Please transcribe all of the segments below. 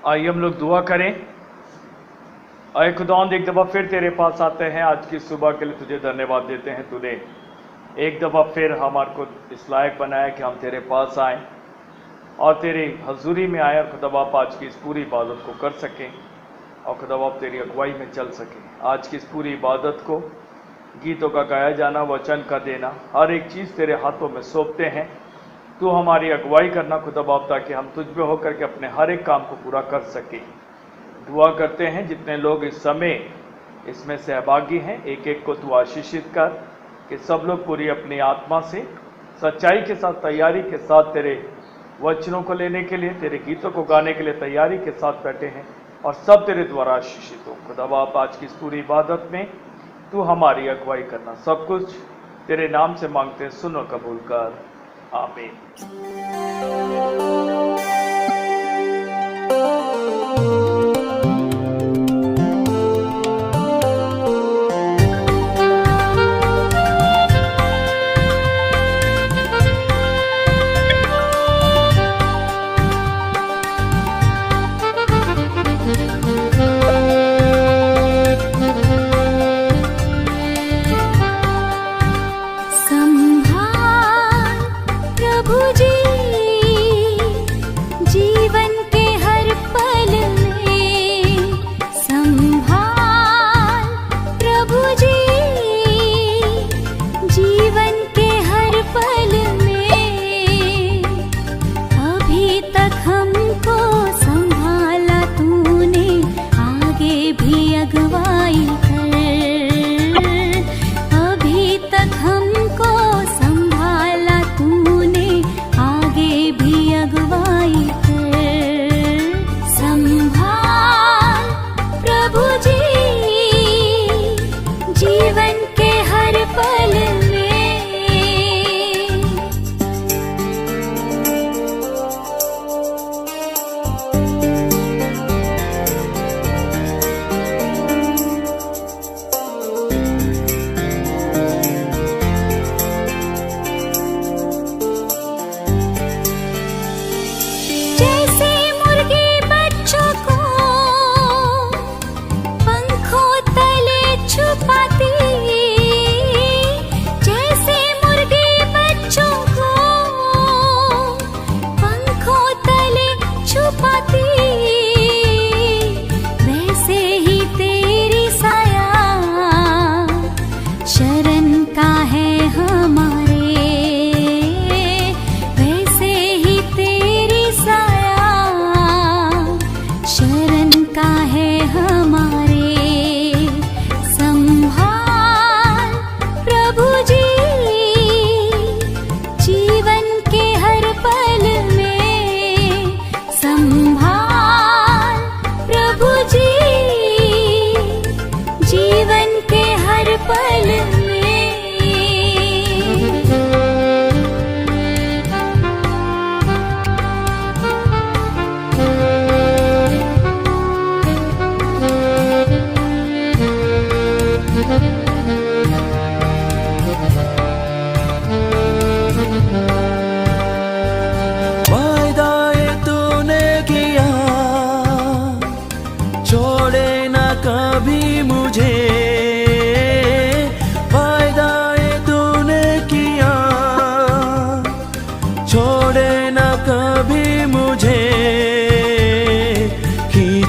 आइए हम लोग दुआ करें। आए खुदावंद, एक दफ़ा फिर तेरे पास आते हैं। आज की सुबह के लिए तुझे धन्यवाद देते हैं। तूने एक दफ़ा फिर हमारे को इस लायक बनाया कि हम तेरे पास आएँ और तेरी हजूरी में आए और खुदा बाप आज की इस पूरी इबादत को कर सकें और खुदा बाप तेरी अगुवाई में चल सकें। आज की इस पूरी इबादत को, गीतों का गाया जाना, वचन का देना, हर एक चीज़ तेरे हाथों में सौंपते हैं। तू हमारी अगुवाई करना खुदा बाप, ताकि हम तुझ पे होकर के अपने हर एक काम को पूरा कर सकें। दुआ करते हैं जितने लोग इस समय इसमें सहभागी हैं, एक एक को तू आशीषित कर कि सब लोग पूरी अपनी आत्मा से सच्चाई के साथ, तैयारी के साथ तेरे वचनों को लेने के लिए, तेरे गीतों को गाने के लिए तैयारी के साथ बैठे हैं और सब तेरे द्वारा आशीषित हो। खुदा बाप, आज की इस पूरी इबादत में तू हमारी अगुवाई करना। सब कुछ तेरे नाम से मांगते हैं, सुनो कबूल कर। आमीन।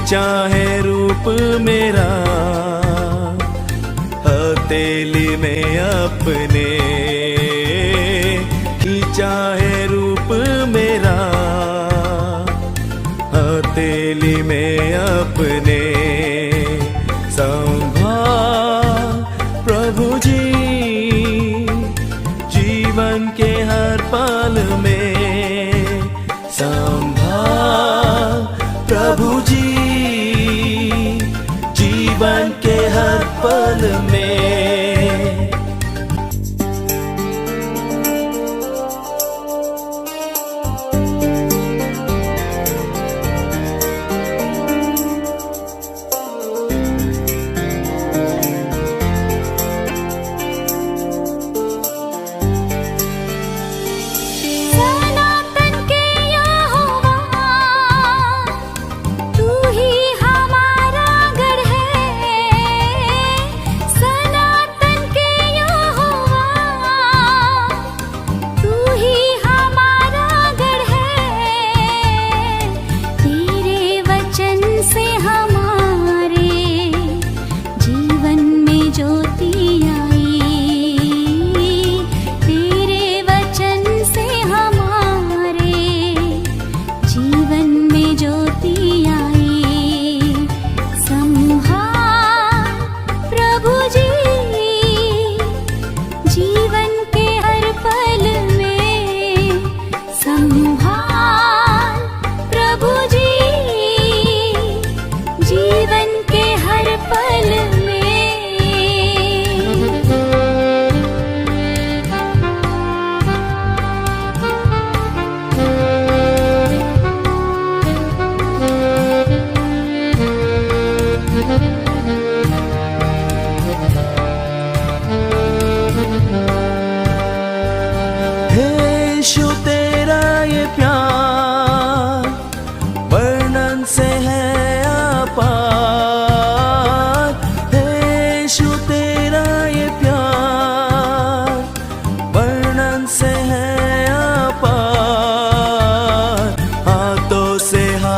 चाहे रूप मेरा हथेली में अपने, खींचा है रूप मेरा हथेली में अपने। संभाल प्रभु जी जीवन के हर पल में, संभाल प्रभु जी जीवन के हर पल में।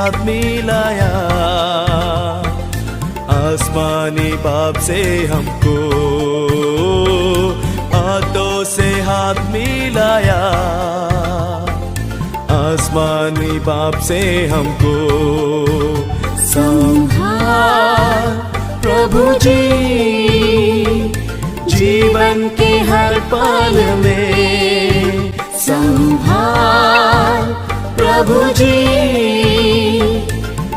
हाथ मिलाया, आसमानी बाप से हमको हाथों से हाथ मिलाया, आसमानी बाप से हमको संभाल प्रभु जी, जीवन के हर पल में संभाल प्रभु जी,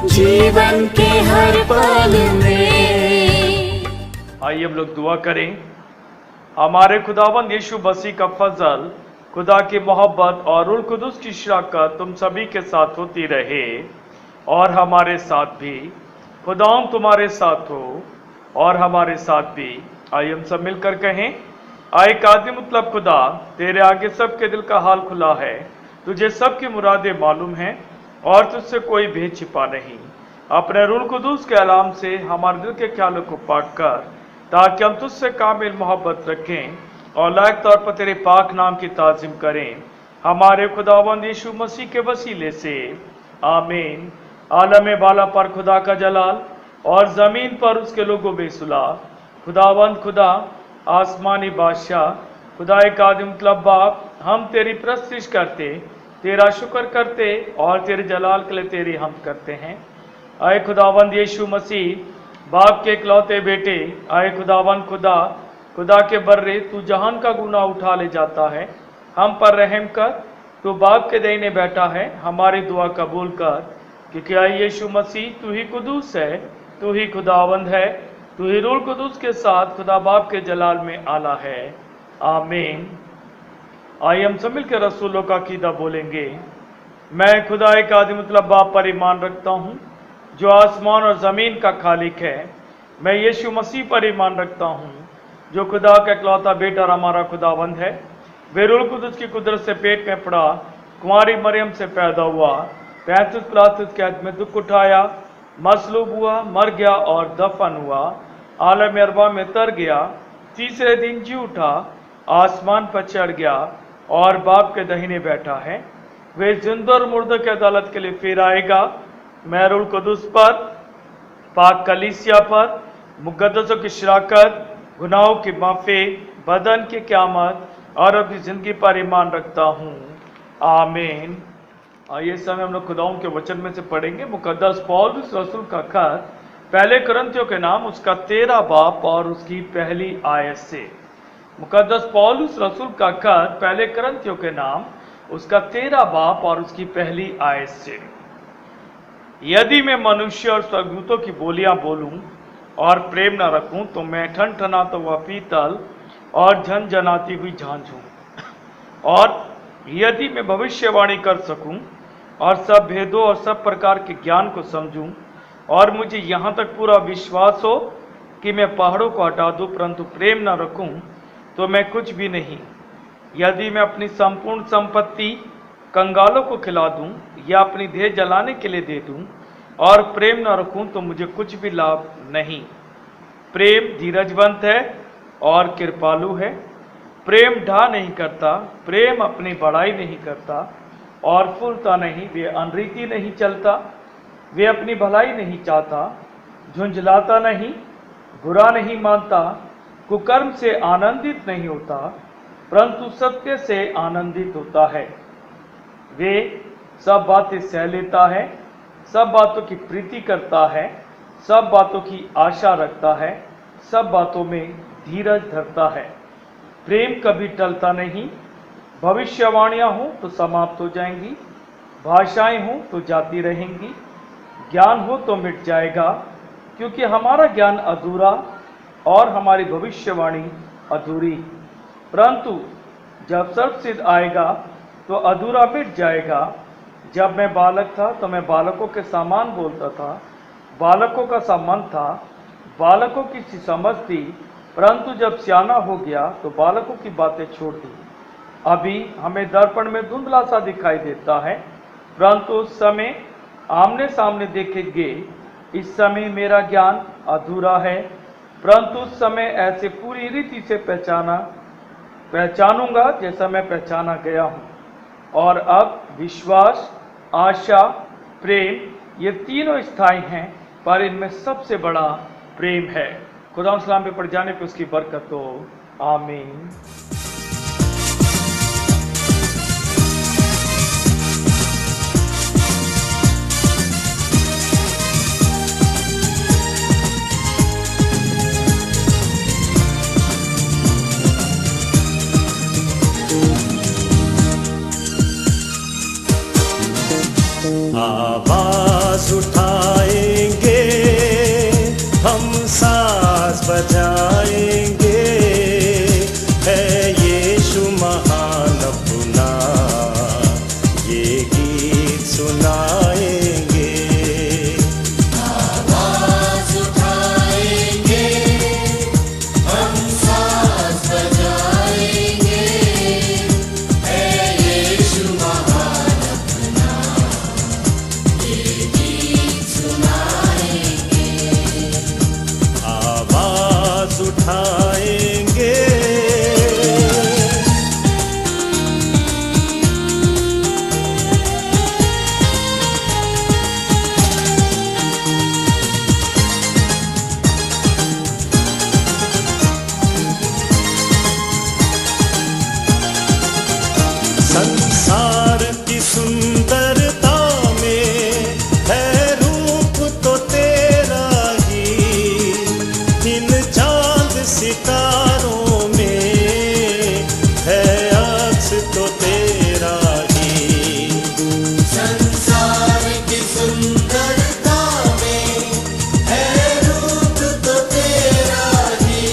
जीवन के हर पल में। आइए हम लोग दुआ करें। हमारे खुदावंद यीशु मसीह का फजल, खुदा की मोहब्बत और रूह कुदुस की शराकत तुम सभी के साथ होती रहे और हमारे साथ भी। खुदाम तुम्हारे साथ हो और हमारे साथ भी। आइए हम सब मिलकर कहें, आए कादिर मतलब खुदा, तेरे आगे सबके दिल का हाल खुला है, तुझे सबकी मुरादें मालूम हैं और तुझसे कोई भेद छिपा नहीं। अपने रूह कुदुस के अलाम से हमारे दिल के ख्यालों को पाक कर, ताकि हम तुझसे कामिल मोहब्बत रखें और लायक तौर पर तेरे पाक नाम की ताज़ीम करें, हमारे खुदावंद यीशु मसीह के वसीले से, आमीन। आलम बाला पर खुदा का जलाल और ज़मीन पर उसके लोगों बेसुला, खुदावंद खुदा, आसमानी बादशाह, खुदा कादिर मतलब बाप, हम तेरी प्रस्तुति करते, तेरा शुक्र करते और तेरे जलाल के लिए तेरी हमद करते हैं। आए खुदावंद यीशु मसीह, बाप के इकलौते बेटे, आए खुदावंद खुदा, खुदा के बर्रे, तू जहान का गुनाह उठा ले जाता है, हम पर रहम कर। तू बाप के दाहिने बैठा है, हमारी दुआ कबूल कर, क्योंकि आए यीशु मसीह, तू ही कुदूस है, तू ही खुदावंद है, तू ही रूह कुदूस के साथ खुदा बाप के जलाल में आला है, आमीन। आइए हम सब मिलकर रसूलों का कीदा बोलेंगे। मैं खुदा कादिर मतलब बाप पर ईमान रखता हूँ, जो आसमान और ज़मीन का खालिक है। मैं यीशु मसीह पर ईमान रखता हूँ, जो खुदा का इकलौता बेटा और हमारा खुदावंद है। वे रूह कुदुस की कुदरत से पेट में पड़ा, कुंवारी मरियम से पैदा हुआ, 35 पिलातुस के हाथ में दुख उठाया, मसलूब हुआ, मर गया और दफन हुआ, आलम अरवा में तर गया, तीसरे दिन जी उठा, आसमान पर चढ़ गया और बाप के दाहिने बैठा है। वे जिंदा और मुर्दों की अदालत के लिए फिर आएगा। मैं रूह कुदुस पर, पाक कलीसिया पर, मुकद्दसों की शराकत, गुनाहों की माफ़ी, बदन की क़यामत और अपनी ज़िंदगी पर ईमान रखता हूँ, आमीन। आइए इस समय हम लोग खुदाओं के वचन में से पढ़ेंगे। मुकद्दस पौलुस रसूल का खत पहले कुरिन्थियों के नाम, उसका 13 बाब और उसकी पहली आयत से। मुकद्दस पौलुस रसूल का खत पहले कुरिन्थियों के नाम, उसका 13 बाब और उसकी पहली आयत से। यदि मैं मनुष्य और स्वर्गदूतों की बोलियां बोलूं और प्रेम न रखूं, तो मैं ठनठनाता हुआ पीतल और झनझनाती हुई झांझ हूं। और यदि मैं भविष्यवाणी कर सकूं और सब भेदों और सब प्रकार के ज्ञान को समझूं, और मुझे यहाँ तक पूरा विश्वास हो कि मैं पहाड़ों को हटा दूं, परंतु प्रेम न रखूं, तो मैं कुछ भी नहीं। यदि मैं अपनी संपूर्ण संपत्ति कंगालों को खिला दूं या अपनी देह जलाने के लिए दे दूं और प्रेम न रखूं, तो मुझे कुछ भी लाभ नहीं। प्रेम धीरजवंत है और कृपालु है। प्रेम ढा नहीं करता, प्रेम अपनी बड़ाई नहीं करता और फूलता नहीं, वे अनरीति नहीं चलता, वे अपनी भलाई नहीं चाहता, झुंझलाता नहीं, बुरा नहीं मानता, कुकर्म से आनंदित नहीं होता, परंतु सत्य से आनंदित होता है। वे सब बातें सह लेता है, सब बातों की प्रीति करता है, सब बातों की आशा रखता है, सब बातों में धीरज धरता है। प्रेम कभी टलता नहीं। भविष्यवाणियां हों तो समाप्त हो जाएंगी, भाषाएं हों तो जाती रहेंगी, ज्ञान हो तो मिट जाएगा, क्योंकि हमारा ज्ञान अधूरा और हमारी भविष्यवाणी अधूरी। परंतु जब सर्वसिद्ध आएगा तो अधूरा मिट जाएगा। जब मैं बालक था तो मैं बालकों के समान बोलता था, बालकों का सा मन था, बालकों की सी समझ थी, परंतु जब सियाना हो गया तो बालकों की बातें छोड़ दी। अभी हमें दर्पण में धुंधला सा दिखाई देता है, परंतु उस समय आमने सामने देखेंगे। इस समय मेरा ज्ञान अधूरा है, परंतु उस समय ऐसे पूरी रीति से पहचानूंगा जैसा मैं पहचाना गया हूँ। और अब विश्वास, आशा, प्रेम, ये तीनों स्थायी हैं, पर इनमें सबसे बड़ा प्रेम है। खुदा सलाम पे पड़ जाने पे उसकी बरकत हो। आमीन। आवाज उठाएंगे, हम साज बजाएंगे, है यीशु महान अपना, ये गीत सुनाएंगे। आवाज उठाएंगे, हम साज बजाएंगे, है यीशु महान अपना, ये गीत सुनाएंगे। आवाज उठाएंगे, संसार की सुंदरता में है रूप तो तेरा ही, इन चांद सितारों में है अक्स तो तेरा ही। संसार की सुंदरता में है रूप तो तेरा ही,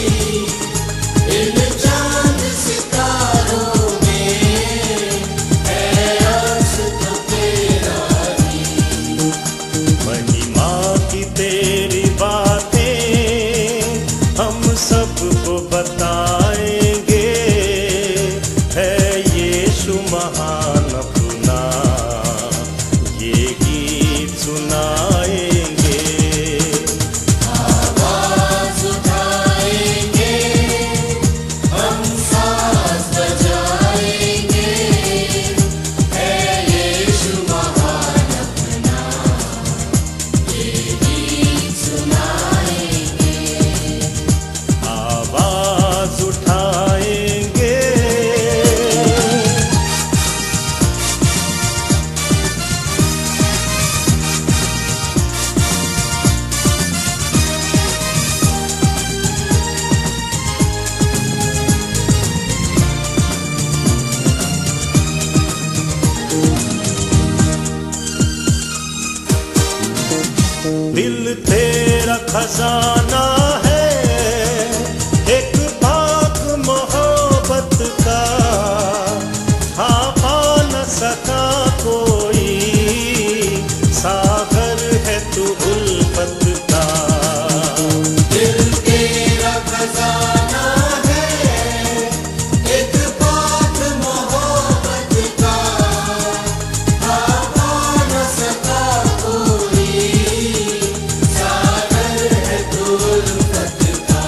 इन चांद सितारों में है अक्स तो तेरा ही। महिमा की तेरी बातें हम सबको बताएंगे, है यीशु महान अपना, ये गीत सुनाएंगे। आवाज उठाएंगे, हम साज बजाएंगे, है यीशु महान अपना, ये गीत सुनाएंगे। आवाज उठाएंगे, दिल तेरा खजाना है, एक बाग मोहब्बत का, हाँ न सका कोई, सागर है तू उल्फत का। दिल तेरा खजाना है, एक बात मोहब्बत का, पा न सका कोई, सागर है उल्फत का।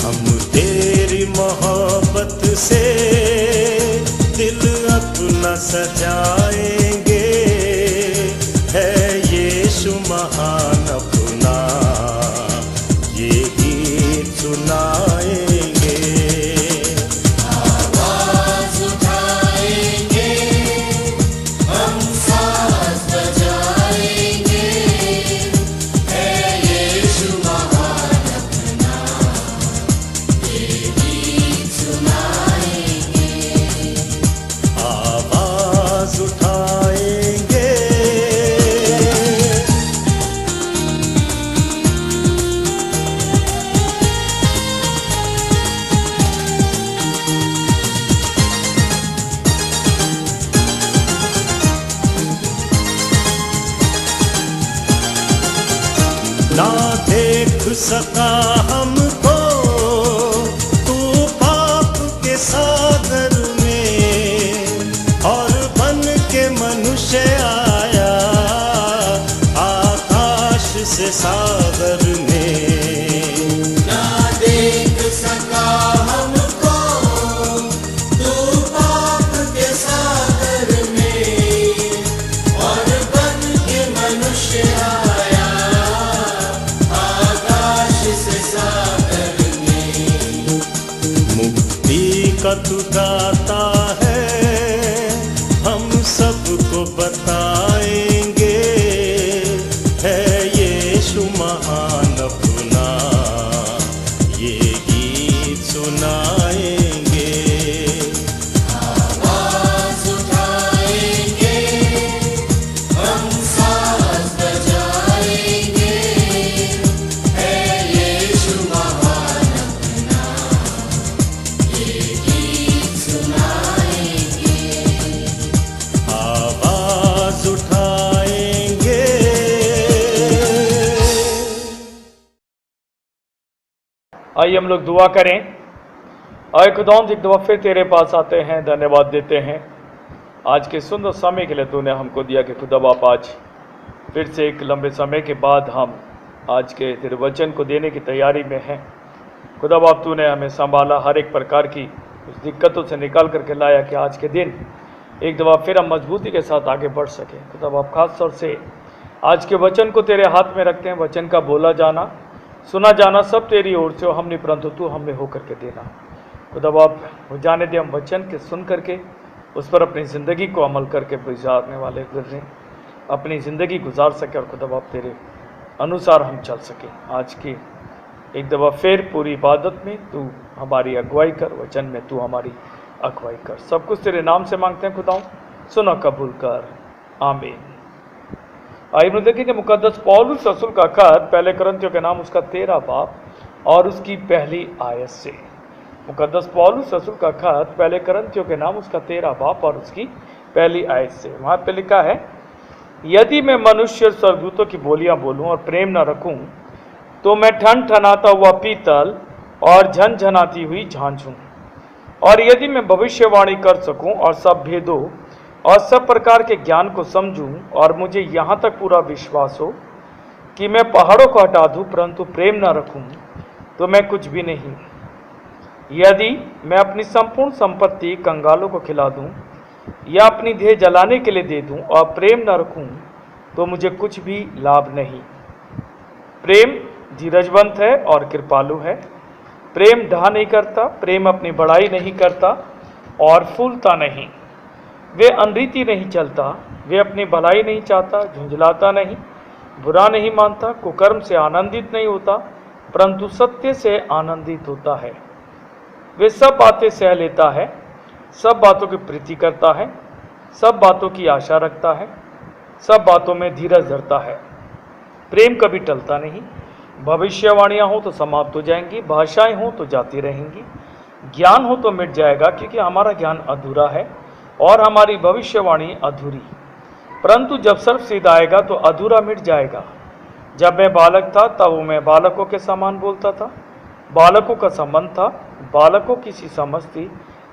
हम तेरी मोहब्बत से दिल अपना सजाएंगे, है यीशु महान अपना, ये गीत सुनाएंगे। आवाज उठाएंगे, हम साज बजाएंगे, है यीशु महान अपना, ये गीत सुनाएंगे। आवाज उठाएंगे, ना देख सका हमको तू पाप के सागर में, और बन के मनुष्य आया आकाश से सागर में। ना देख सका हमको तू पाप के सागर में, और बन के गाता है, हम सबको बताएंगे, है यीशु महान अपना, ये गीत सुनाएंगे। आवाज उठाएंगे, हम साज बजाएंगे, है यीशु महान अपना, ये गीत सुनाएंगे। आवाज उठाएंगे। आइए हम लोग दुआ करें। आए खुदावंद, एक दफ़ा फिर तेरे पास आते हैं, धन्यवाद देते हैं आज के सुंदर समय के लिए तूने हमको दिया कि खुदा बाप आज फिर से एक लंबे समय के बाद हम आज के तेरे वचन को देने की तैयारी में हैं। खुदा बाप तूने हमें संभाला, हर एक प्रकार की उस दिक्कतों से निकाल करके लाया कि आज के दिन एक दफ़ा फिर हम मजबूती के साथ आगे बढ़ सकें। खुदा बाप खास तौर से आज के वचन को तेरे हाथ में रखते हैं। वचन का बोला जाना, सुना जाना सब तेरी ओर से, हमने परंतु तू हमें हो करके देना। खुदा बाप वो जाने दे हम वचन के सुन करके उस पर अपनी ज़िंदगी को अमल करके गुजारने वाले गुजरें, अपनी ज़िंदगी गुजार सके और खुदा बाप तेरे अनुसार हम चल सकें। आज की एक दफ़ा फिर पूरी इबादत में तू हमारी अगुवाई कर, वचन में तू हमारी अगुवाई कर। सब कुछ तेरे नाम से मांगते हैं खुदाओं, सुना कबूल कर, आमीन। आइए हम देखेंगे मुकद्दस पौलुस रसूल का खत पहले कुरिन्थियों के नाम उसका 13 बाब और उसकी पहली आयत से। मुकद्दस पौलुस रसूल का खत पहले कुरिन्थियों के नाम उसका 13 बाब और उसकी पहली आयत से। वहाँ पे लिखा है, यदि मैं मनुष्य और स्वर्गदूतों की बोलियां बोलूं और प्रेम न रखूं तो मैं ठन ठनाता हुआ पीतल और झनझनाती हुई झांझ हूं। और यदि मैं भविष्यवाणी कर सकूं और सब भेदों और सब प्रकार के ज्ञान को समझूं और मुझे यहाँ तक पूरा विश्वास हो कि मैं पहाड़ों को हटा दूं परंतु प्रेम न रखूं तो मैं कुछ भी नहीं। यदि मैं अपनी संपूर्ण संपत्ति कंगालों को खिला दूं या अपनी देह जलाने के लिए दे दूं और प्रेम न रखूं तो मुझे कुछ भी लाभ नहीं। प्रेम धीरजवंत है और कृपालु है। प्रेम ढा नहीं करता, प्रेम अपनी बड़ाई नहीं करता और फूलता नहीं। वे अनरीति नहीं चलता, वे अपनी भलाई नहीं चाहता, झुंझलाता नहीं, बुरा नहीं मानता, कुकर्म से आनंदित नहीं होता परंतु सत्य से आनंदित होता है। वे सब बातें सह लेता है, सब बातों की प्रीति करता है, सब बातों की आशा रखता है, सब बातों में धीरज धरता है। प्रेम कभी टलता नहीं। भविष्यवाणियाँ हो तो समाप्त हो जाएंगी, भाषाएं हो तो जाती रहेंगी, ज्ञान हो तो मिट जाएगा, क्योंकि हमारा ज्ञान अधूरा है और हमारी भविष्यवाणी अधूरी। परंतु जब सर्वसिद्ध आएगा तो अधूरा मिट जाएगा। जब मैं बालक था तब मैं बालकों के समान बोलता था, बालकों का संबंध था, बालकों की सी समझ थी।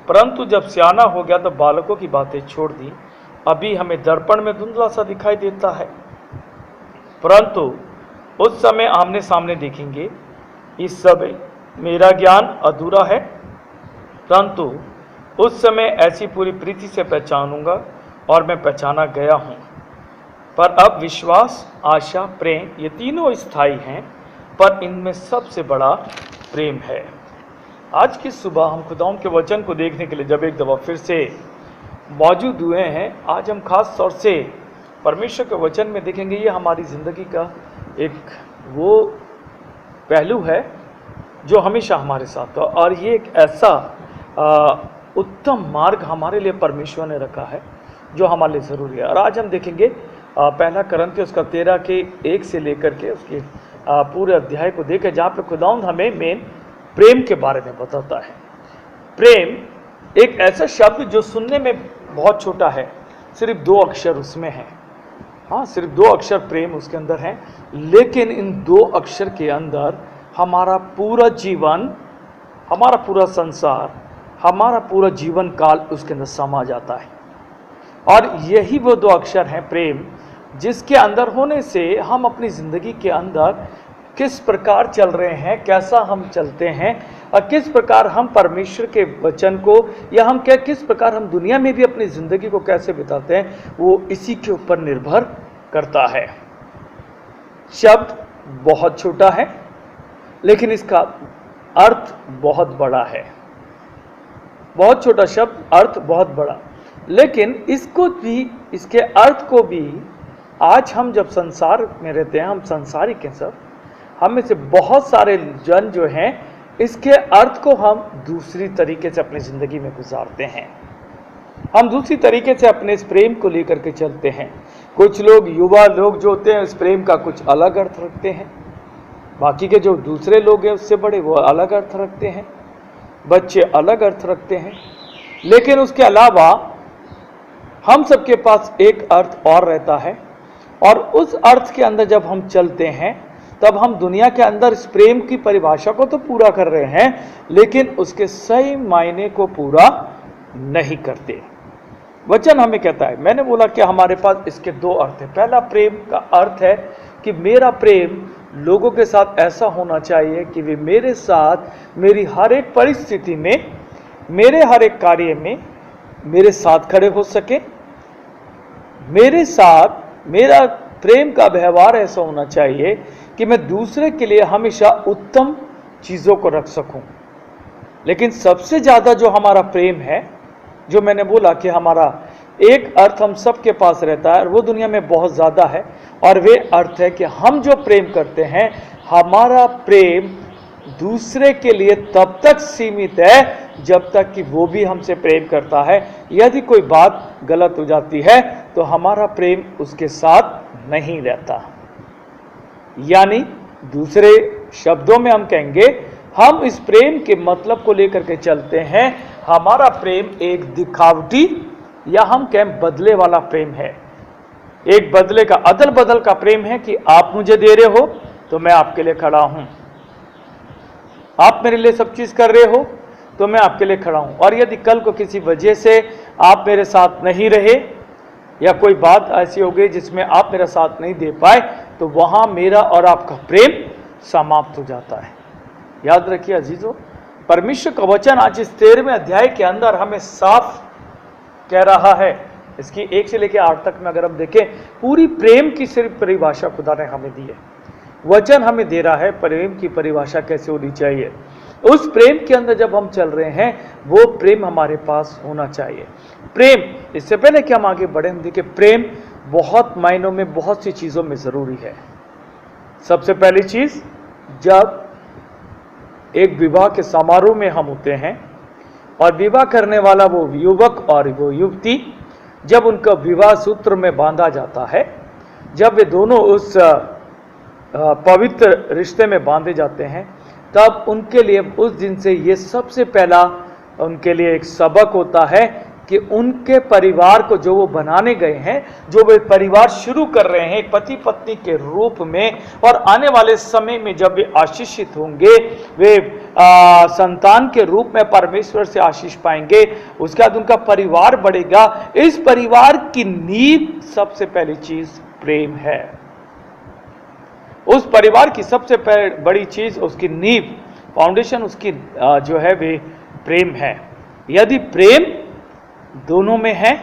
परंतु जब सियाना हो गया तो बालकों की बातें छोड़ दी। अभी हमें दर्पण में धुंधला सा दिखाई देता है, परंतु उस समय आमने सामने देखेंगे। इस समय मेरा ज्ञान अधूरा है, परंतु उस समय ऐसी पूरी प्रीति से पहचानूंगा और मैं पहचाना गया हूँ। पर अब विश्वास, आशा, प्रेम ये तीनों स्थायी हैं, पर इनमें सबसे बड़ा प्रेम है। आज की सुबह हम खुदावंद के वचन को देखने के लिए जब एक दफ़ा फिर से मौजूद हुए हैं, आज हम खास तौर से परमेश्वर के वचन में देखेंगे। ये हमारी ज़िंदगी का एक वो पहलू है जो हमेशा हमारे साथ था, और ये एक ऐसा उत्तम मार्ग हमारे लिए परमेश्वर ने रखा है जो हमारे लिए ज़रूरी है। और आज हम देखेंगे पहला कुरिन्थियों उसका 13 के 1 से लेकर के उसके पूरे अध्याय को देखें, जहाँ पे खुदावंद हमें मेन प्रेम के बारे में बताता है। प्रेम एक ऐसा शब्द जो सुनने में बहुत छोटा है, सिर्फ 2 अक्षर उसमें हैं। हाँ, सिर्फ 2 अक्षर प्रेम उसके अंदर हैं, लेकिन इन 2 अक्षर के अंदर हमारा पूरा जीवन, हमारा पूरा संसार, हमारा पूरा जीवन काल उसके अंदर समा जाता है। और यही वो 2 अक्षर हैं प्रेम, जिसके अंदर होने से हम अपनी ज़िंदगी के अंदर किस प्रकार चल रहे हैं, कैसा हम चलते हैं और किस प्रकार हम परमेश्वर के वचन को, या हम क्या किस प्रकार हम दुनिया में भी अपनी ज़िंदगी को कैसे बिताते हैं, वो इसी के ऊपर निर्भर करता है। शब्द बहुत छोटा है लेकिन इसका अर्थ बहुत बड़ा है। बहुत छोटा शब्द, अर्थ बहुत बड़ा। लेकिन इसको भी, इसके अर्थ को भी आज हम जब संसार में रहते हैं, हम संसारिक हैं सब, हम में से बहुत सारे जन जो हैं इसके अर्थ को हम दूसरी तरीके से अपनी ज़िंदगी में गुजारते हैं। हम दूसरी तरीके से अपने इस प्रेम को लेकर के चलते हैं। कुछ लोग, युवा लोग जो होते हैं, इस प्रेम का कुछ अलग अर्थ रखते हैं, बाकी के जो दूसरे लोग हैं उससे बड़े वो अलग अर्थ रखते हैं, बच्चे अलग अर्थ रखते हैं। लेकिन उसके अलावा हम सबके पास एक अर्थ और रहता है, और उस अर्थ के अंदर जब हम चलते हैं तब हम दुनिया के अंदर इस प्रेम की परिभाषा को तो पूरा कर रहे हैं, लेकिन उसके सही मायने को पूरा नहीं करते। वचन हमें कहता है, मैंने बोला कि हमारे पास इसके दो अर्थ है। पहला प्रेम का अर्थ है कि मेरा प्रेम लोगों के साथ ऐसा होना चाहिए कि वे मेरे साथ मेरी हर एक परिस्थिति में, मेरे हर एक कार्य में मेरे साथ खड़े हो सके। मेरे साथ मेरा प्रेम का व्यवहार ऐसा होना चाहिए कि मैं दूसरे के लिए हमेशा उत्तम चीज़ों को रख सकूं। लेकिन सबसे ज़्यादा जो हमारा प्रेम है, जो मैंने बोला कि हमारा एक अर्थ हम सबके पास रहता है और वो दुनिया में बहुत ज़्यादा है, और वे अर्थ है कि हम जो प्रेम करते हैं, हमारा प्रेम दूसरे के लिए तब तक सीमित है जब तक कि वो भी हमसे प्रेम करता है। यदि कोई बात गलत हो जाती है तो हमारा प्रेम उसके साथ नहीं रहता। यानी दूसरे शब्दों में हम कहेंगे, हम इस प्रेम के मतलब को लेकर के चलते हैं। हमारा प्रेम एक दिखावटी या हम कहें बदले वाला प्रेम है। एक बदले का, अदल बदल का प्रेम है कि आप मुझे दे रहे हो तो मैं आपके लिए खड़ा हूं, आप मेरे लिए सब चीज कर रहे हो तो मैं आपके लिए खड़ा हूं। और यदि कल को किसी वजह से आप मेरे साथ नहीं रहे या कोई बात ऐसी हो गई जिसमें आप मेरा साथ नहीं दे पाए, तो वहां मेरा और आपका प्रेम समाप्त हो जाता है। याद रखिए अजीजों, परमेश्वर का वचन आज इस 13वें अध्याय के अंदर हमें साफ कह रहा है। इसकी 1 से लेकर 8 तक में अगर हम देखें, पूरी प्रेम की सिर्फ परिभाषा खुदा ने हमें दी है। वचन हमें दे रहा है प्रेम की परिभाषा कैसे होनी चाहिए। उस प्रेम के अंदर जब हम चल रहे हैं, वो प्रेम हमारे पास होना चाहिए। प्रेम, इससे पहले कि हम आगे बढ़े, हम देखें प्रेम बहुत मायनों में, बहुत सी चीज़ों में ज़रूरी है। सबसे पहली चीज़, जब एक विवाह के समारोह में हम होते हैं और विवाह करने वाला वो युवक और वो युवती, जब उनका विवाह सूत्र में बांधा जाता है, जब वे दोनों उस पवित्र रिश्ते में बांधे जाते हैं, तब उनके लिए उस दिन से ये सबसे पहला उनके लिए एक सबक होता है कि उनके परिवार को जो वो बनाने गए हैं, जो वे परिवार शुरू कर रहे हैं पति पत्नी के रूप में, और आने वाले समय में जब वे आशीषित होंगे, वे संतान के रूप में परमेश्वर से आशीष पाएंगे, उसके बाद उनका परिवार बढ़ेगा। इस परिवार की नींव सबसे पहली चीज प्रेम है। उस परिवार की सबसे बड़ी चीज, उसकी नींव, फाउंडेशन उसकी जो है वे प्रेम है। यदि प्रेम दोनों में है,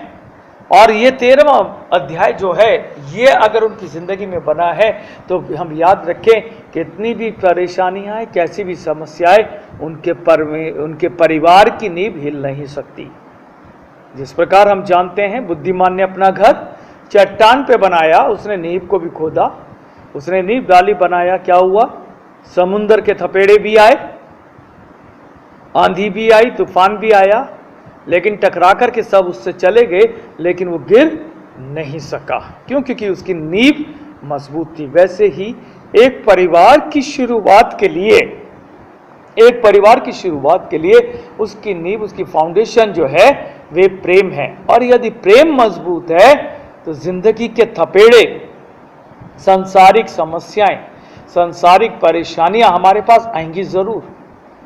और ये 13वां अध्याय जो है ये अगर उनकी जिंदगी में बना है, तो हम याद रखें कितनी भी परेशानियां हैं, कैसी भी समस्याएं, उनके परिवार की नींव हिल नहीं सकती। जिस प्रकार हम जानते हैं, बुद्धिमान ने अपना घर चट्टान पे बनाया, उसने नींव को भी खोदा, उसने नींव डाली, बनाया, क्या हुआ? समुंदर के थपेड़े भी आए, आंधी भी आई, तूफान भी आया, लेकिन टकरा करके सब उससे चले गए, लेकिन वो गिर नहीं सका। क्यों? क्योंकि उसकी नींव मजबूत थी। वैसे ही एक परिवार की शुरुआत के लिए उसकी नींव, उसकी फाउंडेशन जो है वे प्रेम है। और यदि प्रेम मजबूत है तो जिंदगी के थपेड़े, सांसारिक समस्याएं, सांसारिक परेशानियां हमारे पास आएंगी जरूर।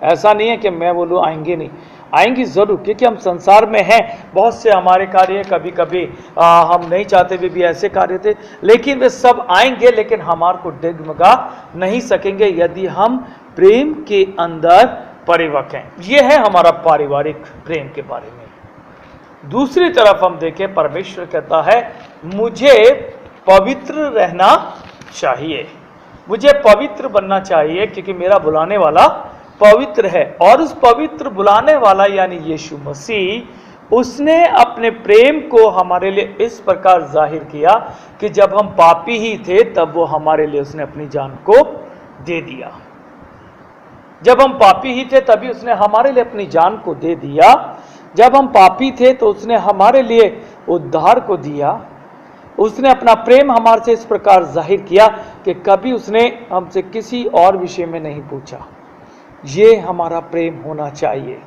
ऐसा नहीं है कि मैं बोलूं आएंगी नहीं, आएंगी जरूर, क्योंकि हम संसार में हैं। बहुत से हमारे कार्य कभी कभी हम नहीं चाहते भी ऐसे कार्य थे, लेकिन वे सब आएंगे, लेकिन हमारे को डगमगा नहीं सकेंगे यदि हम प्रेम के अंदर परिपक्व हैं। ये है हमारा पारिवारिक प्रेम के बारे में। दूसरी तरफ हम देखें, परमेश्वर कहता है मुझे पवित्र रहना चाहिए, मुझे पवित्र बनना चाहिए, क्योंकि मेरा बुलाने वाला पवित्र है, और उस पवित्र बुलाने वाला यानी यीशु मसीह, उसने अपने प्रेम को हमारे लिए इस प्रकार जाहिर किया कि जब हम पापी ही थे तब वो हमारे लिए उसने अपनी जान को दे दिया। जब हम पापी ही थे तभी उसने हमारे लिए अपनी जान को दे दिया। जब हम पापी थे तो उसने हमारे लिए उद्धार को दिया। उसने अपना प्रेम हमारे से इस प्रकार जाहिर किया कि कभी उसने हमसे किसी और विषय में नहीं पूछा। ये हमारा प्रेम होना चाहिए।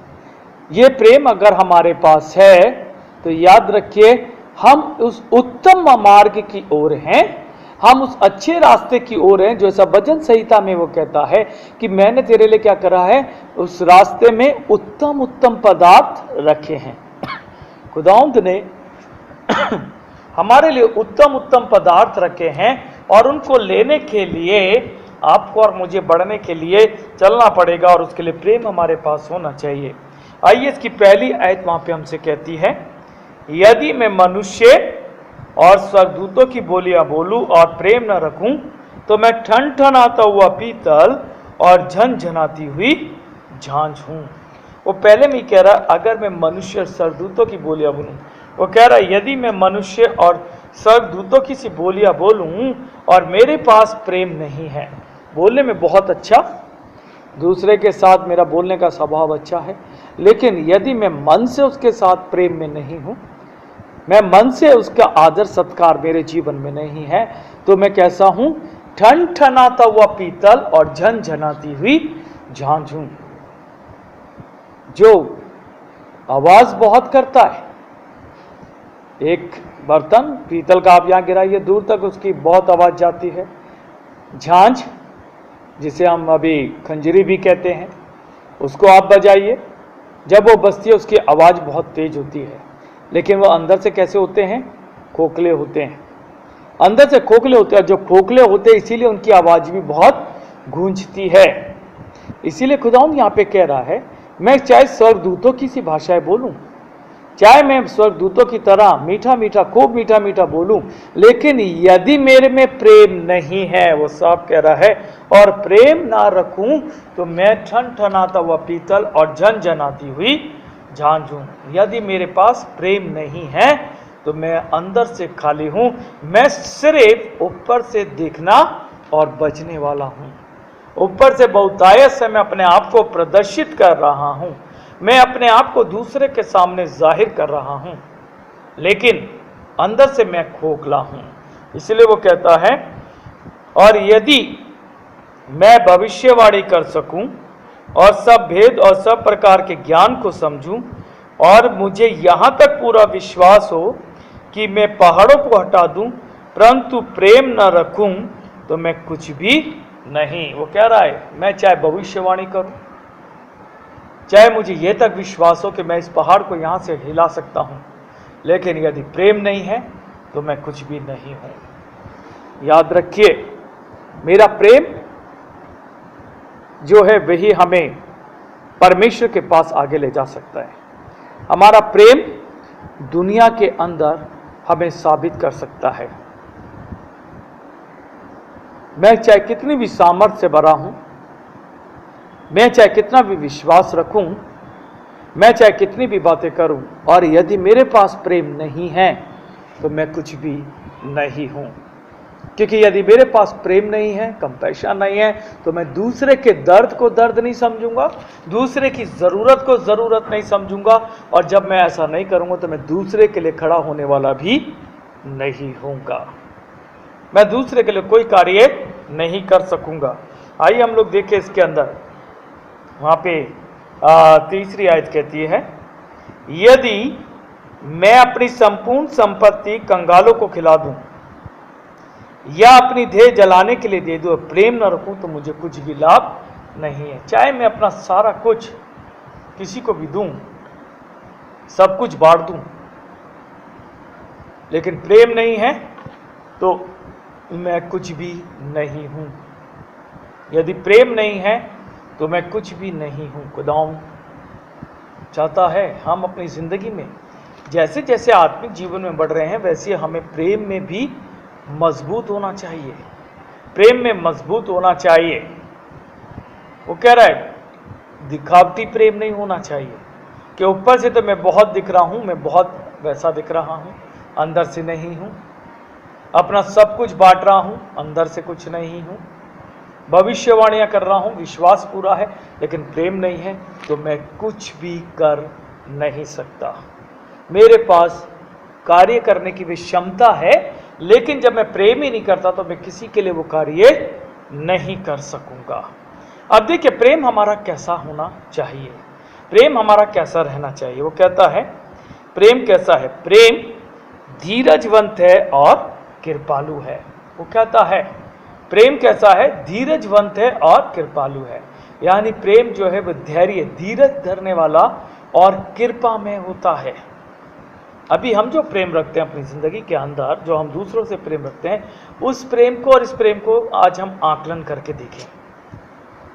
ये प्रेम अगर हमारे पास है तो याद रखिए हम उस उत्तम मार्ग की ओर हैं, हम उस अच्छे रास्ते की ओर हैं। जो ऐसा भजन संहिता में वो कहता है कि मैंने तेरे लिए क्या करा है, उस रास्ते में उत्तम उत्तम पदार्थ रखे हैं। खुदावंद ने हमारे लिए उत्तम उत्तम पदार्थ रखे हैं, और उनको लेने के लिए आपको और मुझे बढ़ने के लिए चलना पड़ेगा, और उसके लिए प्रेम हमारे पास होना चाहिए। आइए, इसकी पहली आयत वहां पे हमसे कहती है, यदि मैं मनुष्य और स्वर्गदूतों की बोलियां बोलूं और प्रेम न रखूं तो मैं ठनठनाता हुआ पीतल और झनझनाती हुई झांझ हूं। वो पहले में कह रहा, अगर मैं मनुष्य और स्वर्गदूतों की बोलियां बोलूं, वो कह रहा है यदि मैं मनुष्य और स्वर्गदूतों की सी बोलियां बोलूं और मेरे पास प्रेम नहीं है। बोलने में बहुत अच्छा, दूसरे के साथ मेरा बोलने का स्वभाव अच्छा है, लेकिन यदि मैं मन से उसके साथ प्रेम में नहीं हूं, मैं मन से उसका आदर सत्कार मेरे जीवन में नहीं है, तो मैं कैसा हूं, ठनठनाता हुआ पीतल और झनझनाती हुई झांझ हूं। जो आवाज बहुत करता है, एक बर्तन पीतल का आप यहां गिराइए, दूर तक उसकी बहुत आवाज जाती है। झांझ, जिसे हम अभी खंजरी भी कहते हैं, उसको आप बजाइए, जब वो बजती है उसकी आवाज बहुत तेज होती है, लेकिन वो अंदर से कैसे होते हैं, खोखले होते हैं, अंदर से खोखले होते हैं। जो खोखले होते हैं इसीलिए उनकी आवाज भी बहुत गूंजती है। इसीलिए खुदावंद यहाँ पे कह रहा है, मैं चाहे स्वर्गदूतों की सी भाषाएं बोलूं, चाहे मैं स्वर्गदूतों की तरह मीठा मीठा खूब मीठा मीठा बोलूं, लेकिन यदि मेरे में प्रेम नहीं है, वो साफ कह रहा है, और प्रेम ना रखूं तो मैं ठनठनाता हुआ पीतल और झनझनाती हुई झांझ हूं। यदि मेरे पास प्रेम नहीं है तो मैं अंदर से खाली हूं, मैं सिर्फ ऊपर से देखना और बचने वाला हूं। ऊपर से बहुतायत से मैं अपने आप को प्रदर्शित कर रहा हूं, मैं अपने आप को दूसरे के सामने जाहिर कर रहा हूं, लेकिन अंदर से मैं खोखला हूं। इसलिए वो कहता है, और यदि मैं भविष्यवाणी कर सकूं और सब भेद और सब प्रकार के ज्ञान को समझूं, और मुझे यहां तक पूरा विश्वास हो कि मैं पहाड़ों को हटा दूं, परंतु प्रेम न रखूं तो मैं कुछ भी नहीं। वो कह रहा है, मैं चाहे भविष्यवाणी करूं, चाहे मुझे यह तक विश्वास हो कि मैं इस पहाड़ को यहां से हिला सकता हूं, लेकिन यदि प्रेम नहीं है तो मैं कुछ भी नहीं हूं। याद रखिए, मेरा प्रेम जो है वही हमें परमेश्वर के पास आगे ले जा सकता है। हमारा प्रेम दुनिया के अंदर हमें साबित कर सकता है। मैं चाहे कितनी भी सामर्थ्य से भरा हूं, मैं चाहे कितना भी विश्वास रखूं, मैं चाहे कितनी भी बातें करूं, और यदि मेरे पास प्रेम नहीं है तो मैं कुछ भी नहीं हूं। क्योंकि यदि मेरे पास प्रेम नहीं है, कंपैशन नहीं है, तो मैं दूसरे के दर्द को दर्द नहीं समझूंगा, दूसरे की ज़रूरत को ज़रूरत नहीं समझूंगा, और जब मैं ऐसा नहीं करूंगा तो मैं दूसरे के लिए खड़ा होने वाला भी नहीं होऊंगा, मैं दूसरे के लिए कोई कार्य नहीं कर सकूंगा। आइए हम लोग देखें इसके अंदर, वहाँ पे तीसरी आयत कहती है, यदि मैं अपनी संपूर्ण संपत्ति कंगालों को खिला दूं या अपनी देह जलाने के लिए दे दूं, प्रेम न रखूं तो मुझे कुछ भी लाभ नहीं है। चाहे मैं अपना सारा कुछ किसी को भी दूं, सब कुछ बांट दूं, लेकिन प्रेम नहीं है तो मैं कुछ भी नहीं हूं। यदि प्रेम नहीं है तो मैं कुछ भी नहीं हूं। खुदावंद चाहता है हम अपनी जिंदगी में जैसे जैसे आत्मिक जीवन में बढ़ रहे हैं, वैसे हमें प्रेम में भी मजबूत होना चाहिए, प्रेम में मजबूत होना चाहिए। वो कह रहा है, दिखावटी प्रेम नहीं होना चाहिए कि ऊपर से तो मैं बहुत दिख रहा हूँ, मैं बहुत वैसा दिख रहा हूँ, अंदर से नहीं हूँ। अपना सब कुछ बांट रहा हूँ, अंदर से कुछ नहीं हूँ। भविष्यवाणियाँ कर रहा हूँ, विश्वास पूरा है, लेकिन प्रेम नहीं है, तो मैं कुछ भी कर नहीं सकता। मेरे पास कार्य करने की भी क्षमता है, लेकिन जब मैं प्रेम ही नहीं करता तो मैं किसी के लिए वो कार्य नहीं कर सकूंगा। अब देखिए, प्रेम हमारा कैसा होना चाहिए, प्रेम हमारा कैसा रहना चाहिए। वो कहता है प्रेम कैसा है, प्रेम धीरजवंत है और कृपालु है। वो कहता है प्रेम कैसा है, धीरजवंत है और कृपालु है। यानी प्रेम जो है वो धैर्य, धीरज धरने वाला और कृपा में होता है। अभी हम जो प्रेम रखते हैं अपनी जिंदगी के अंदर, जो हम दूसरों से प्रेम रखते हैं, उस प्रेम को और इस प्रेम को आज हम आकलन करके देखें।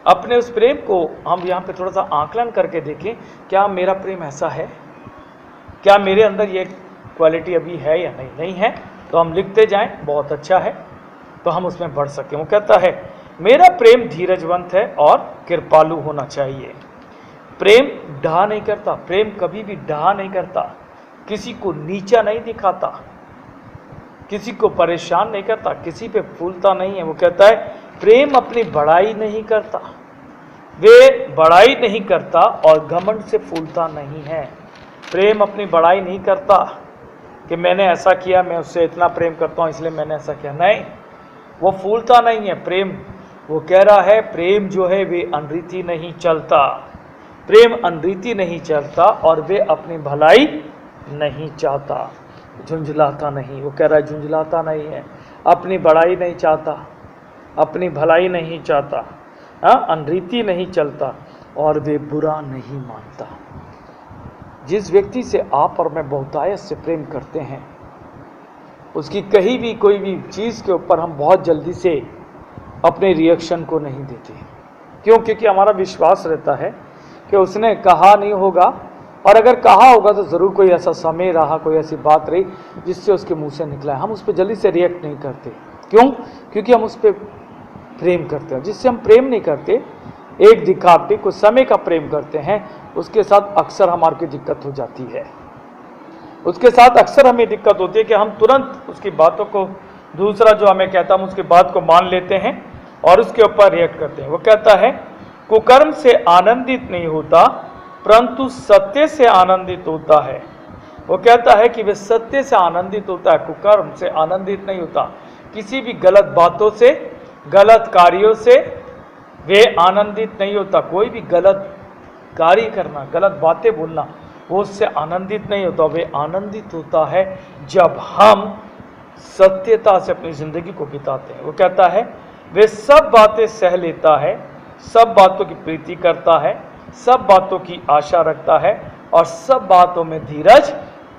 अपने उस प्रेम को हम यहाँ पे थोड़ा सा आकलन करके देखें, क्या मेरा प्रेम ऐसा है, क्या मेरे अंदर ये क्वालिटी अभी है या नहीं। नहीं है तो हम लिखते जाएं, बहुत अच्छा है, तो हम उसमें बढ़ सकें। वो कहता है मेरा प्रेम धीरजवंत है और कृपालु होना चाहिए। प्रेम ढा नहीं करता, प्रेम कभी भी ढा नहीं करता, किसी को नीचा नहीं दिखाता, किसी को परेशान नहीं करता, किसी पे फूलता नहीं है। वो कहता है प्रेम अपनी बड़ाई नहीं करता, वे बड़ाई नहीं करता और घमंड से फूलता नहीं है। प्रेम अपनी बड़ाई नहीं करता कि मैंने ऐसा किया, मैं उससे इतना प्रेम करता हूँ इसलिए मैंने ऐसा किया, नहीं, वो फूलता नहीं है। प्रेम, वो कह रहा है प्रेम जो है वे अनरीति नहीं चलता, प्रेम अनरीति नहीं चलता और वे अपनी भलाई नहीं चाहता, झुंझलाता नहीं। वो कह रहा है झुंझलाता नहीं है, अपनी बड़ाई नहीं चाहता, अपनी भलाई नहीं चाहता, अनरीति नहीं चलता और वे बुरा नहीं मानता। जिस व्यक्ति से आप और मैं बहुतायत से प्रेम करते हैं, उसकी कहीं भी कोई भी चीज़ के ऊपर हम बहुत जल्दी से अपने रिएक्शन को नहीं देते। क्यों? क्योंकि हमारा विश्वास रहता है कि उसने कहा नहीं होगा, और अगर कहा होगा तो ज़रूर कोई ऐसा समय रहा, कोई ऐसी बात रही जिससे उसके मुंह से निकला है। हम उस पर जल्दी से रिएक्ट नहीं करते। क्यों? क्योंकि हम उस पर प्रेम करते हैं। जिससे हम प्रेम नहीं करते, एक दिखावटी कुछ समय का प्रेम करते हैं, उसके साथ अक्सर हमारे को दिक्कत हो जाती है। उसके साथ अक्सर हमें दिक्कत होती है कि हम तुरंत उसकी बातों को, दूसरा जो हमें कहता हम उसकी बात को मान लेते हैं और उसके ऊपर रिएक्ट करते हैं। वो कहता है कुकर्म से आनंदित नहीं होता परंतु सत्य से आनंदित होता है। वो कहता है कि वे सत्य से आनंदित होता है, कुकर्म से आनंदित नहीं होता। किसी भी गलत बातों से, गलत कार्यों से वे आनंदित नहीं होता। कोई भी गलत कार्य करना, गलत बातें बोलना, वो उससे आनंदित नहीं होता। वे आनंदित होता है जब हम सत्यता से अपनी जिंदगी को बिताते हैं। वो कहता है वे सब बातें सह लेता है, सब बातों की प्रीति करता है, सब बातों की आशा रखता है और सब बातों में धीरज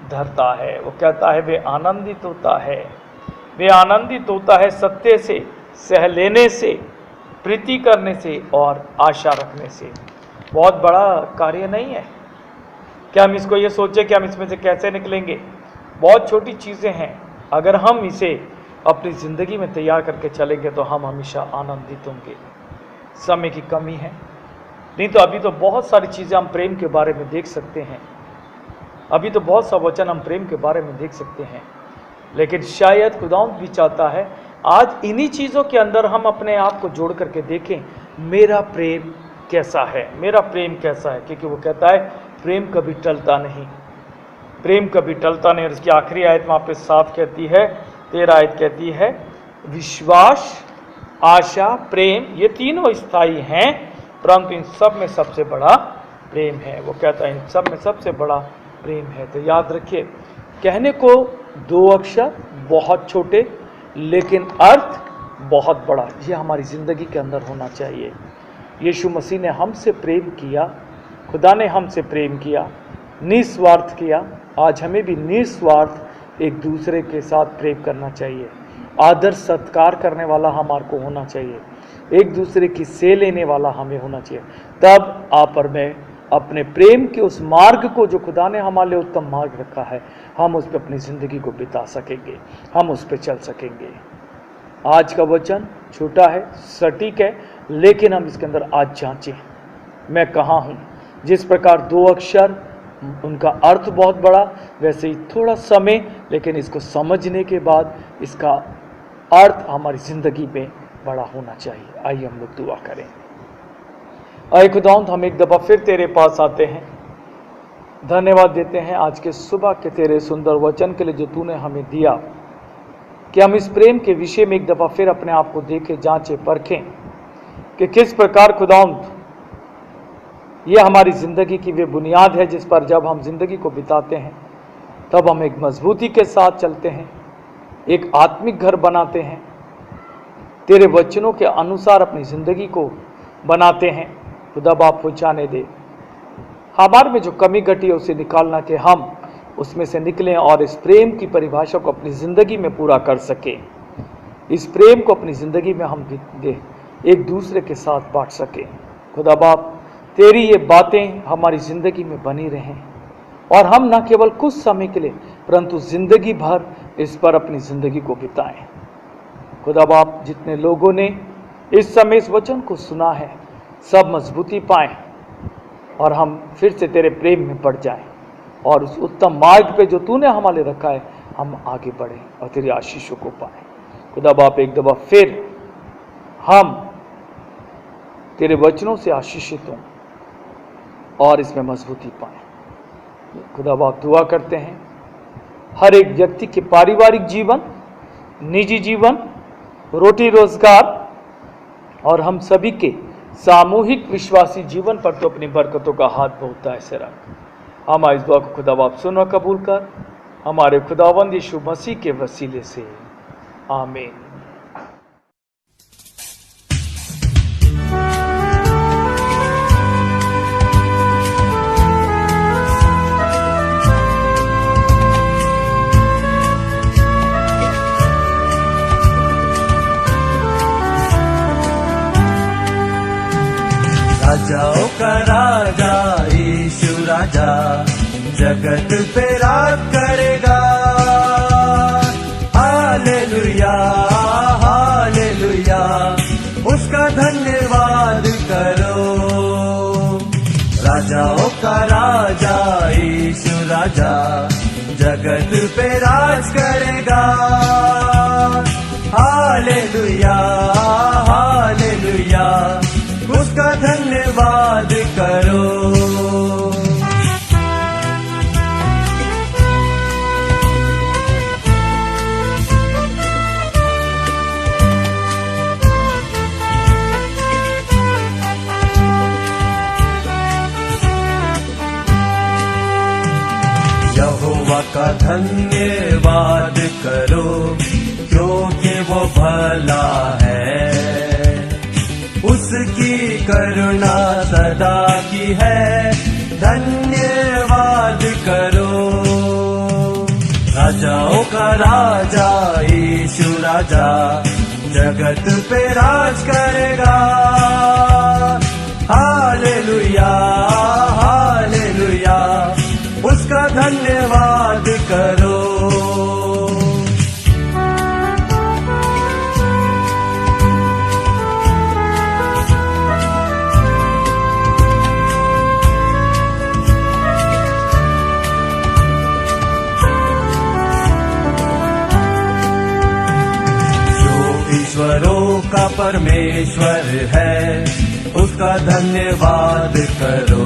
धरता है। वो कहता है वे आनंदित होता है, वे आनंदित होता है सत्य से, सह लेने से, प्रीति करने से और आशा रखने से। बहुत बड़ा कार्य नहीं है कि हम इसको ये सोचें कि हम इसमें से कैसे निकलेंगे। बहुत छोटी चीज़ें हैं, अगर हम इसे अपनी ज़िंदगी में तैयार करके चलेंगे तो हम हमेशा आनंदित होंगे। समय की कमी है, नहीं तो अभी तो बहुत सारी चीज़ें हम प्रेम के बारे में देख सकते हैं, अभी तो बहुत सा वचन हम प्रेम के बारे में देख सकते हैं, लेकिन शायद खुदावंद भी चाहता है आज इन्हीं चीज़ों के अंदर हम अपने आप को जोड़ करके देखें, मेरा प्रेम कैसा है, मेरा प्रेम कैसा है। क्योंकि वो कहता है प्रेम कभी टलता नहीं, प्रेम कभी टलता नहीं। और इसकी आखिरी आयत वहाँ पे साफ कहती है, 13 आयत कहती है विश्वास, आशा, प्रेम ये तीनों स्थायी हैं, परंतु इन सब में सबसे बड़ा प्रेम है। वो कहता है इन सब में सबसे बड़ा प्रेम है। तो याद रखिए, कहने को 2 अक्षर बहुत छोटे लेकिन अर्थ बहुत बड़ा, ये हमारी ज़िंदगी के अंदर होना चाहिए। यीशु मसीह ने हमसे प्रेम किया, खुदा ने हमसे प्रेम किया, निस्वार्थ किया। आज हमें भी निस्वार्थ एक दूसरे के साथ प्रेम करना चाहिए। आदर सत्कार करने वाला हमारे को होना चाहिए, एक दूसरे की से लेने वाला हमें होना चाहिए। तब आप और मैं अपने प्रेम के उस मार्ग को जो खुदा ने हमारे लिए उत्तम मार्ग रखा है, हम उस पर अपनी ज़िंदगी को बिता सकेंगे, हम उस पर चल सकेंगे। आज का वचन छोटा है, सटीक है, लेकिन हम इसके अंदर आज जांचें, मैं कहाँ हूँ। जिस प्रकार 2 अक्षर उनका अर्थ बहुत बड़ा, वैसे ही थोड़ा समय लेकिन इसको समझने के बाद इसका अर्थ हमारी ज़िंदगी में बड़ा होना चाहिए। आइए हम लोग दुआ करें। आए खुदावंद, हम एक दफ़ा फिर तेरे पास आते हैं, धन्यवाद देते हैं आज के सुबह के तेरे सुंदर वचन के लिए जो तूने हमें दिया, कि हम इस प्रेम के विषय में एक दफ़ा फिर अपने आप को देखें, जांचें, परखें कि किस प्रकार खुदावंद ये हमारी ज़िंदगी की वे बुनियाद है जिस पर जब हम ज़िंदगी को बिताते हैं तब हम एक मजबूती के साथ चलते हैं, एक आत्मिक घर बनाते हैं, तेरे वचनों के अनुसार अपनी ज़िंदगी को बनाते हैं। खुदा बाप पहुँचाने दे, हमारे में जो कमी घटी है उसे निकालना, कि हम उसमें से निकलें और इस प्रेम की परिभाषा को अपनी ज़िंदगी में पूरा कर सकें। इस प्रेम को अपनी ज़िंदगी में हम एक दूसरे के साथ बांट सकें। खुदा बाप, तेरी ये बातें हमारी ज़िंदगी में बनी रहें और हम न केवल कुछ समय के लिए परंतु ज़िंदगी भर इस पर अपनी ज़िंदगी को बिताएं। खुदा बाप, जितने लोगों ने इस समय इस वचन को सुना है सब मजबूती पाएं और हम फिर से तेरे प्रेम में पड़ जाएं और उस उत्तम मार्ग पे जो तूने हमारे रखा है हम आगे बढ़ें और तेरी आशीषों को पाएं। खुदा बाप, एक दफ़ा फिर हम तेरे वचनों से आशीषित हों और इसमें मजबूती पाएं। खुदा बाप, दुआ करते हैं हर एक व्यक्ति के पारिवारिक जीवन, निजी जीवन, रोटी रोजगार और हम सभी के सामूहिक विश्वासी जीवन पर तो अपनी बरकतों का हाथ बहुता ऐसे रख। हमारी इस दुआ को खुदा बाप सुन और कबूल कर, हमारे खुदावंद यीशु मसीह के वसीले से, आमीन। राजाओं का राजा यीशु राजा जगत पे राज करेगा। हालेलुया हालेलुया, उसका धन्यवाद करो। राजाओं का राजा यीशु राजा जगत पे राज करेगा। हालेलुया हालेलुया, उसका धन्यवाद करो। यहोवा का धन्यवाद करो, क्योंकि वो भला है, उसकी करुणा सदा की है। धन्यवाद करो। राजाओं का राजा यीशु राजा जगत पे राज करेगा। हालेलुया हालेलुया, उसका धन्यवाद करो। ईश्वरों का परमेश्वर है, उसका धन्यवाद करो।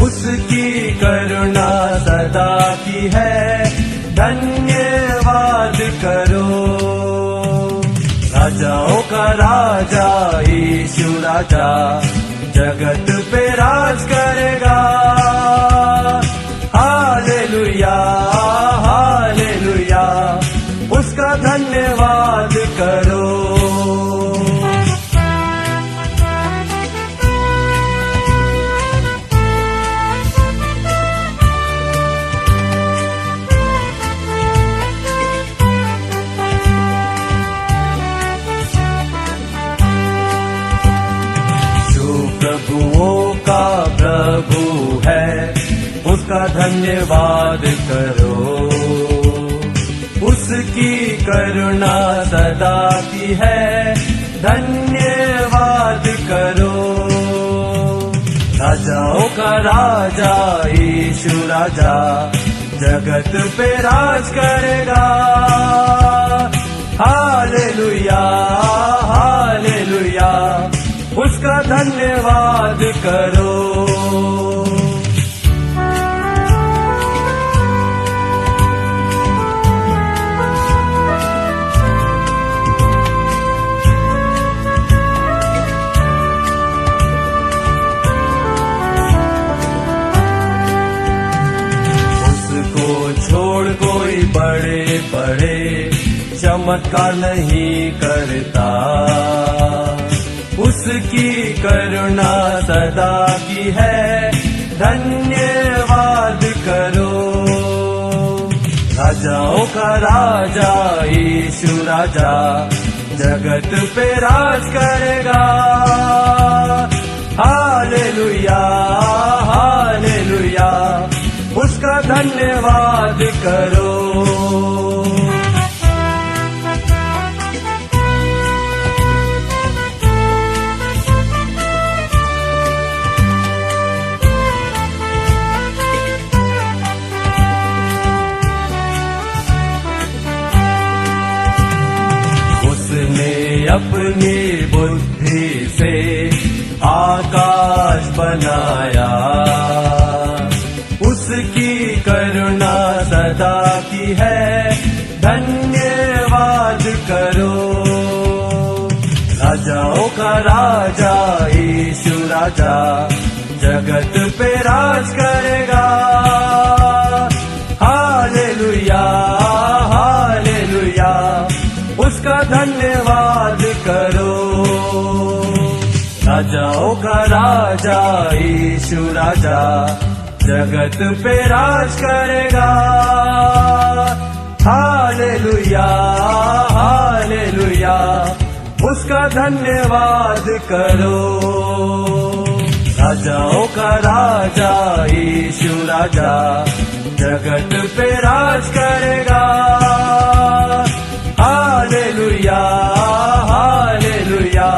उसकी करुणा सदा की है। धन्यवाद करो। राजाओं का राजा यीशु राजा जगत पे राज करेगा। हालेलुया हालेलुया, उसका धन्यवाद करो। जो प्रभुओं का प्रभु है, उसका धन्यवाद करो। उसकी करुणा सदा की है। धन्यवाद करो। का राजा यीशु राजा जगत पे राज करेगा। हालेलुया हालेलुया, उसका धन्यवाद करो। छोड़ कोई बड़े बड़े चमत्कार नहीं करता, उसकी करुणा सदा की है, धन्यवाद करो। राजाओं का राजा यीशु राजा जगत पे राज करेगा। हालेलुया हालेलुया, उसका धन्यवाद करो। उसने अपनी बुद्धि से आकाश बनाया, उसकी करुणा सदा की है, धन्यवाद करो। राजाओं का राजा यीशु राजा जगत पे राज करेगा। हालेलुया हालेलुया, उसका धन्यवाद करो। राजाओं का राजा यीशु राजा जगत पे राज करेगा। हालेलुया हालेलुया, उसका धन्यवाद करो। राजाओं का राजा यीशु राजा जगत पे राज करेगा। हालेलुया हालेलुया,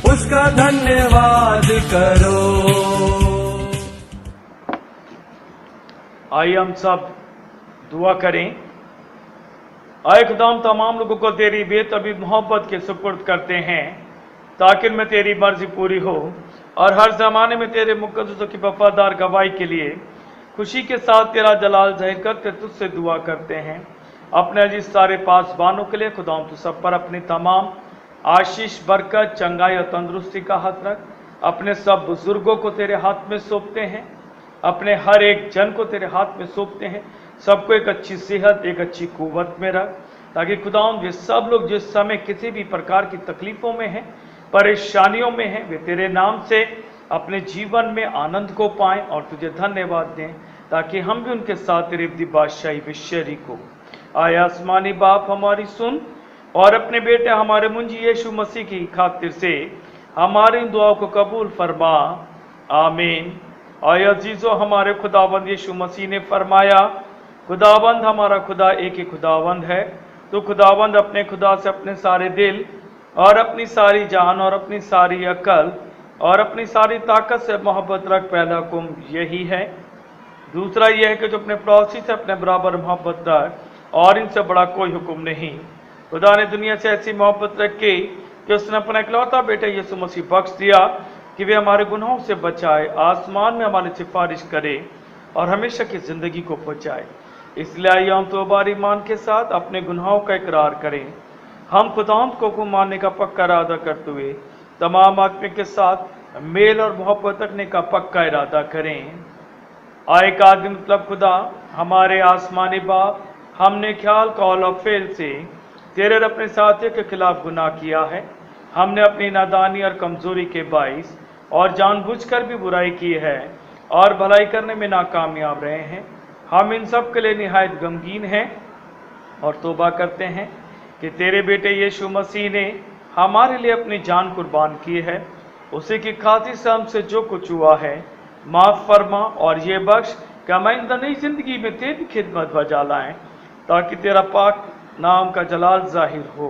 उसका धन्यवाद करो। आइए हम सब दुआ करें। आए खुदाम, तमाम लोगों को तेरी बेतबी मोहब्बत के सुपुर्द करते हैं ताकि में तेरी मर्जी पूरी हो और हर जमाने में तेरे मुकद्दसों की वफादार गवाही के लिए खुशी के साथ तेरा जलाल जाहिर करते तुझसे दुआ करते हैं। अपने अजीज सारे पासबानों के लिए खुदाम तू सब पर अपनी तमाम आशीष बरकत चंगाई और तंदुरुस्ती का हाथ रख। अपने सब बुजुर्गों को तेरे हाथ में सौंपते हैं, अपने हर एक जन को तेरे हाथ में सौंपते हैं। सबको एक अच्छी सेहत एक अच्छी कुव्वत में रख, ताकि खुदावंद वे सब लोग जिस समय किसी भी प्रकार की तकलीफों में हैं, परेशानियों में हैं, वे तेरे नाम से अपने जीवन में आनंद को पाएं और तुझे धन्यवाद दें, ताकि हम भी उनके साथ तेरे अब्दी बादशाही में शरीक हो। आए आसमानी बाप हमारी सुन और अपने बेटे हमारे मुंजी यीशु मसीह की खातिर से हमारी इन दुआओं को कबूल फरमा। आमीन। और अजीजों, हमारे खुदावंद यीशु मसीह ने फरमाया, खुदावंद हमारा खुदा एक ही खुदावंद है। तो खुदावंद अपने खुदा से अपने सारे दिल और अपनी सारी जान और अपनी सारी अकल और अपनी सारी ताकत से मोहब्बत रख। पहला हुक्म यही है। दूसरा यह है कि जो अपने पड़ोसी से अपने बराबर मोहब्बत रख, और इनसे बड़ा कोई हुक्म नहीं। खुदा ने दुनिया से ऐसी मोहब्बत रखी कि उसने अपना इकलौता बेटा यीशु मसीह बख्श दिया कि वे हमारे गुनाहों से बचाए, आसमान में हमारी सिफारिश करे और हमेशा की जिंदगी को बचाए। इसलिए आइए हम तौबा ईमान के साथ अपने गुनाहों का इकरार करें। हम खुदावंद को मानने का पक्का इरादा करते हुए तमाम आदमी के साथ मेल और मोहब्बत रखने का पक्का इरादा करें। आए का आदमी मतलब खुदा, हमारे आसमानी बाप, हमने ख्याल कौल और फेल से तेरे और अपने साथियों के खिलाफ गुनाह किया है। हमने अपनी नादानी और कमजोरी के बाइस और जानबूझकर भी बुराई की है और भलाई करने में नाकामयाब रहे हैं। हम इन सब के लिए निहायत गमगीन हैं और तौबा करते हैं कि तेरे बेटे यीशु मसीह ने हमारे लिए अपनी जान कुर्बान की है। उसी की खातिर से हमसे जो कुछ हुआ है माफ़ फरमा और ये बख्श कि हम आइंदा नई जिंदगी में तेरी खिदमत बजा लाएं, ताकि तेरा पाक नाम का जलाल जाहिर हो।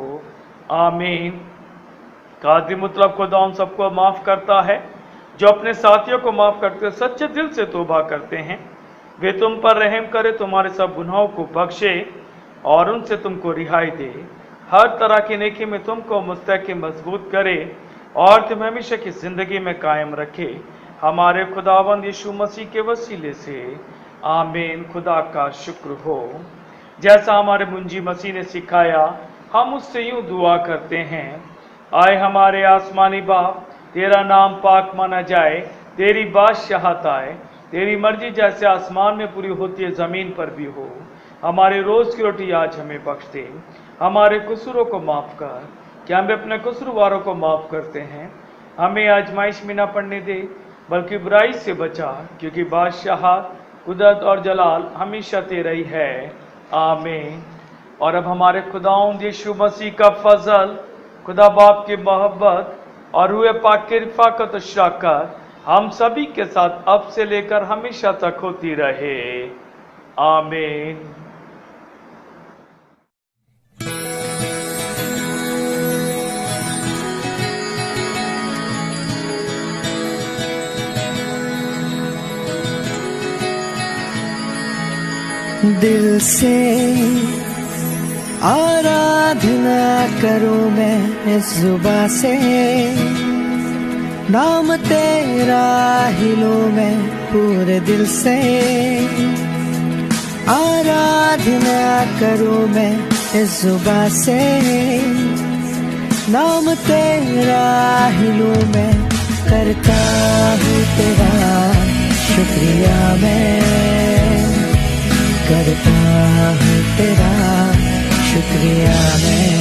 आमीन। कादिर मतलब खुदा उन सबको माफ़ करता है जो अपने साथियों को माफ करते सच्चे दिल से तौबा करते हैं, वे तुम पर रहम करे, तुम्हारे सब गुनाहों को बख्शे और उनसे तुमको रिहाई दे, हर तरह की नेकी में तुमको मुस्तहकिम मजबूत करे और तुम्हें हमेशा की जिंदगी में कायम रखे, हमारे खुदावंद यीशु मसीह के वसीले से, आमीन। खुदा का शुक्र हो। जैसा हमारे मुंजी मसीह ने सिखाया, हम उससे यूं दुआ करते हैं, आए हमारे आसमानी बाप, तेरा नाम पाक माना जाए, तेरी बादशाहत आए, तेरी मर्जी जैसे आसमान में पूरी होती है ज़मीन पर भी हो। हमारे रोज़ की रोटी आज हमें बख्श दे, हमारे कसूरों को माफ़ कर, क्या हम अपने कसूरवारों को माफ़ करते हैं। हमें आजमाइश में ना पड़ने दे, बल्कि बुराई से बचा, क्योंकि बादशाहत, कुदरत और जलाल हमेशा तेरा ही है, आमीन। और अब हमारे खुदावंद यीशु मसीह का फजल, खुदा बाप की मोहब्बत और रूह पाक की रिफाकत और शराकत हम सभी के साथ अब से लेकर हमेशा तक होती रहे, आमीन। दिल से आराधना करूं मैं इस जुबां से, नाम तेरा ही लूं मैं पूरे दिल से। आराधना करूं मैं इस जुबां से, नाम तेरा ही लूं मैं, करता हूँ तेरा शुक्रिया मैं, करता हूँ तेरा शुक्रिया मैं,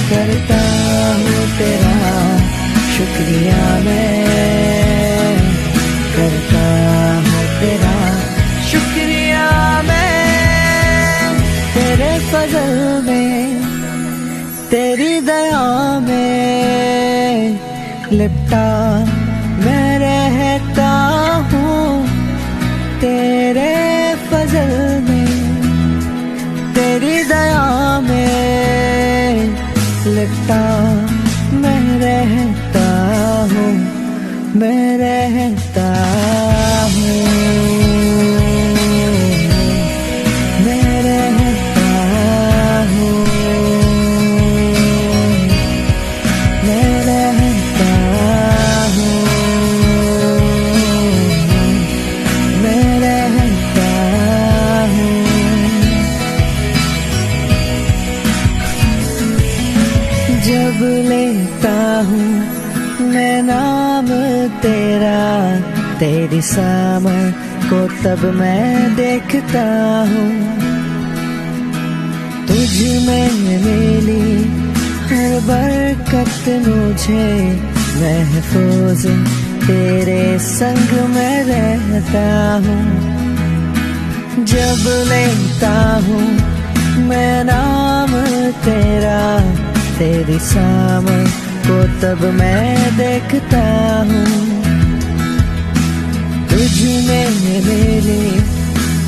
करता हूँ तेरा शुक्रिया मैं, करता हूँ तेरा शुक्रिया मैं। तेरे फजल में, तेरी दया में लिपटा मैं रहता हूँ, तेरे फजल में, तेरी दया में लिपटा मैं रहता हूँ, मैं रहता हूँ, मैं रहता हूँ, मैं रहता हूँ, मैं रहता हूँ। जब लेता हूँ मैं नाम तेरा, तेरी सामर को तब मैं देखता हूँ, तुझ में मिली हर बरकत मुझे महफूज, तेरे संग में रहता हूँ। जब लेता हूँ मैं नाम तेरा, तेरी सामर को तब मैं देखता हूँ, तुझ में मिली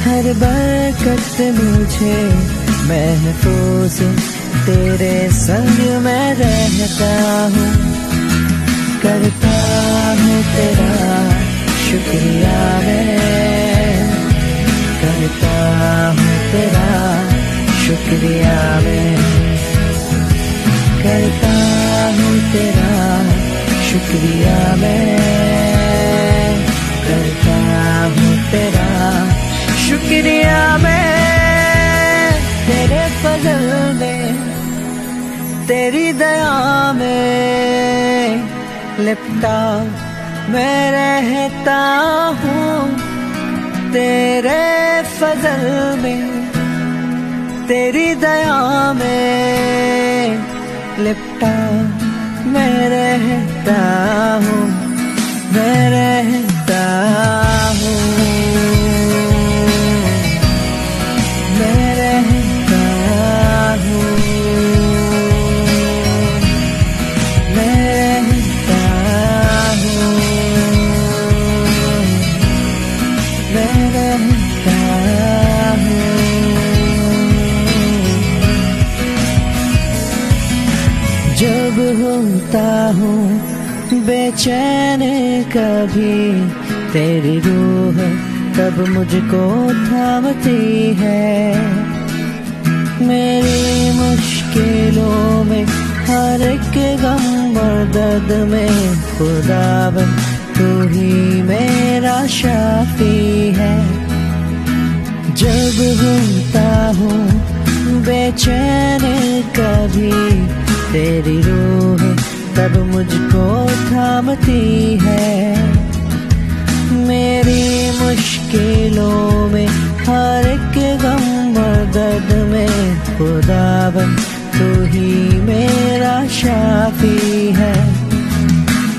हर बरकत मुझे महफूज, तेरे संग में रहता हूँ, करता हूँ तेरा शुक्रिया मैं, करता हूँ तेरा शुक्रिया मैं, करता हूँ तेरा शुक्रिया मैं, करता हूँ तेरा शुक्रिया मैं। तेरे फजल में, तेरी दया में लिपटा मैं रहता हूँ, तेरे फजल में, तेरी दया में लिपटा मैं रहता हूँ, मैं रहता हूँ, मैं रहता हूँ, मैं रहता हूँ, मैं रहता हूँ। जब होता हूँ बेचैन कभी तेरी रूह तब मुझको थामती है। मेरी मुश्किलों में हर एक गम और दर्द में खुदावन तू ही मेरा शाफी है। जब होता हूँ बेचैन कभी तेरी रूह तब मुझको थामती है। मेरी मुश्किलों में हर एक गम और दर्द में खुदावन तू ही मेरा शाफी है।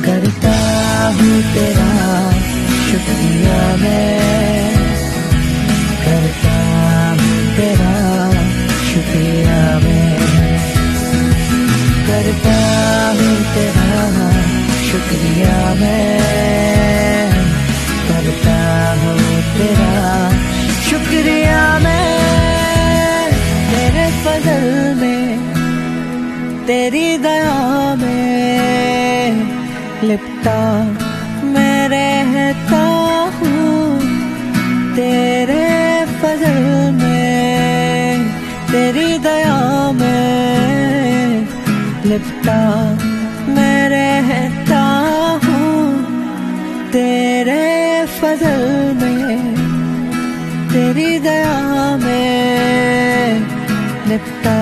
करता हूँ तेरा शुक्रिया मैं, करता हूँ तेरा शुक्रिया मैं, करता हूँ तेरा शुक्रिया मैं, करता हूँ तेरा शुक्रिया मैं। तेरे फजल में तेरी दया में लिपटा मैं रहता हूँ। तेरे फजल में तेरी दया में लिपटा मैं रहता हूँ। तेरे फजल में तेरी दया में लिपटा